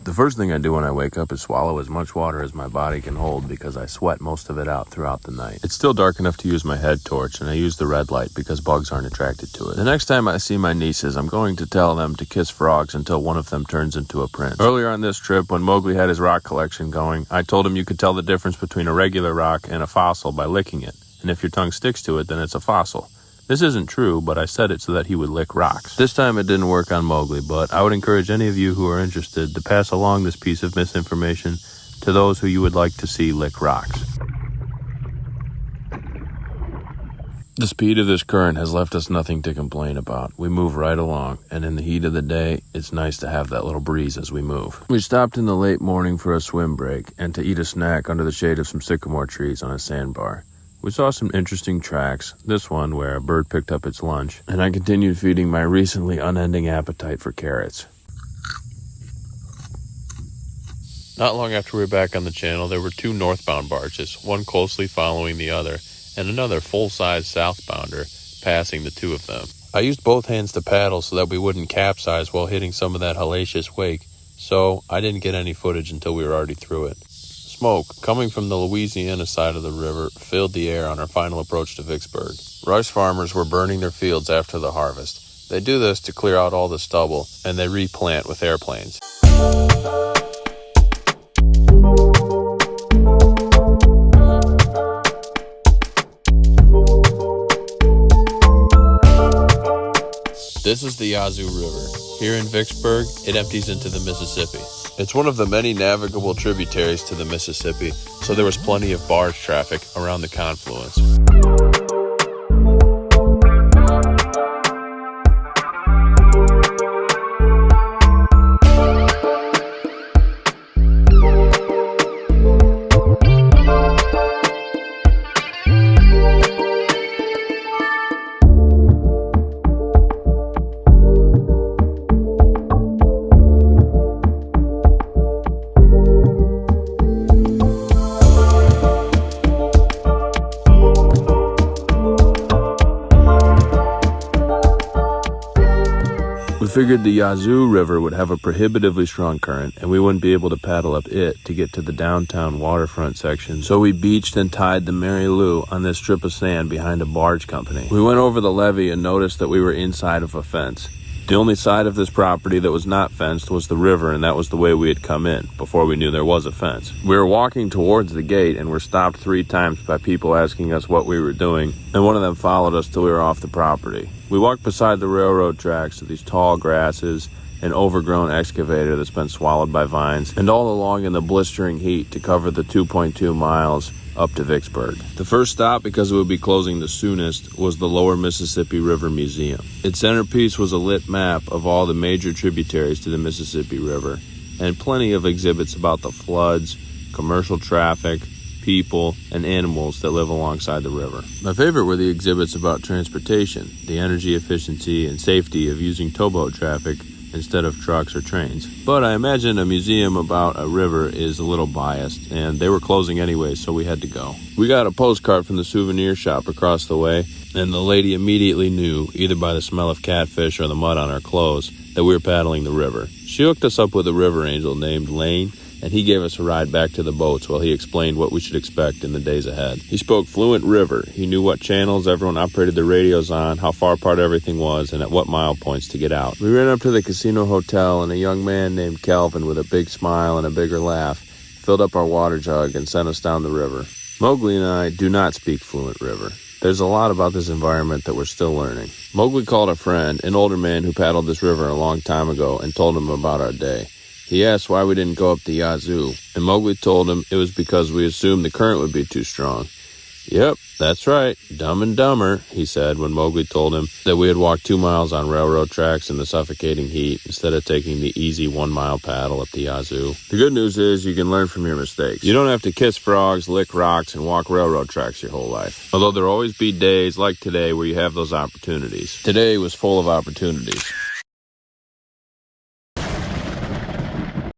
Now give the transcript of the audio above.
The first thing I do when I wake up is swallow as much water as my body can hold because I sweat most of it out throughout the night. It's still dark enough to use my head torch, and I use the red light because bugs aren't attracted to it. The next time I see my nieces, I'm going to tell them to kiss frogs until one of them turns into a prince. Earlier on this trip, when Mowgli had his rock collection going, I told him you could tell the difference between a regular rock and a fossil by licking it, and if your tongue sticks to it, then it's a fossil. This isn't true, but I said it so that he would lick rocks. This time it didn't work on Mowgli, but I would encourage any of you who are interested to pass along this piece of misinformation to those who you would like to see lick rocks. The speed of this current has left us nothing to complain about. We move right along, and in the heat of the day, it's nice to have that little breeze as we move. We stopped in the late morning for a swim break and to eat a snack under the shade of some sycamore trees on a sandbar. We saw some interesting tracks, this one where a bird picked up its lunch, and I continued feeding my recently unending appetite for carrots. Not long after we were back on the channel, there were two northbound barges, one closely following the other, and another full-size southbounder passing the two of them. I used both hands to paddle so that we wouldn't capsize while hitting some of that hellacious wake, so I didn't get any footage until we were already through it. Smoke, coming from the Louisiana side of the river, filled the air on our final approach to Vicksburg. Rice farmers were burning their fields after the harvest. They do this to clear out all the stubble, and they replant with airplanes. This is the Yazoo River. Here in Vicksburg, it empties into the Mississippi. It's one of the many navigable tributaries to the Mississippi, so there was plenty of barge traffic around the confluence. We figured the Yazoo River would have a prohibitively strong current, and we wouldn't be able to paddle up it to get to the downtown waterfront section, so we beached and tied the Mary Lou on this strip of sand behind a barge company. We went over the levee and noticed that we were inside of a fence. The only side of this property that was not fenced was the river, and that was the way we had come in, before we knew there was a fence. We were walking towards the gate and were stopped 3 times by people asking us what we were doing, and one of them followed us till we were off the property. We walked beside the railroad tracks to these tall grasses, an overgrown excavator that's been swallowed by vines, and all along in the blistering heat to cover the 2.2 miles up to Vicksburg. The first stop, because it would be closing the soonest, was the Lower Mississippi River Museum. Its centerpiece was a lit map of all the major tributaries to the Mississippi River, and plenty of exhibits about the floods, commercial traffic, people, and animals that live alongside the river. My favorite were the exhibits about transportation, the energy efficiency and safety of using towboat traffic instead of trucks or trains. But I imagine a museum about a river is a little biased, and they were closing anyway, so we had to go. We got a postcard from the souvenir shop across the way, and the lady immediately knew, either by the smell of catfish or the mud on our clothes, that we were paddling the river. She hooked us up with a river angel named Lane, and he gave us a ride back to the boats while he explained what we should expect in the days ahead. He spoke fluent river. He knew what channels everyone operated their radios on, how far apart everything was, and at what mile points to get out. We ran up to the casino hotel, and a young man named Calvin with a big smile and a bigger laugh filled up our water jug and sent us down the river. Mowgli and I do not speak fluent river. There's a lot about this environment that we're still learning. Mowgli called a friend, an older man who paddled this river a long time ago, and told him about our day. He asked why we didn't go up the Yazoo, and Mowgli told him it was because we assumed the current would be too strong. Yep, that's right, Dumb and Dumber, he said when Mowgli told him that we had walked 2 miles on railroad tracks in the suffocating heat instead of taking the easy 1-mile paddle up the Yazoo. The good news is you can learn from your mistakes. You don't have to kiss frogs, lick rocks, and walk railroad tracks your whole life. Although there'll always be days like today where you have those opportunities. Today was full of opportunities.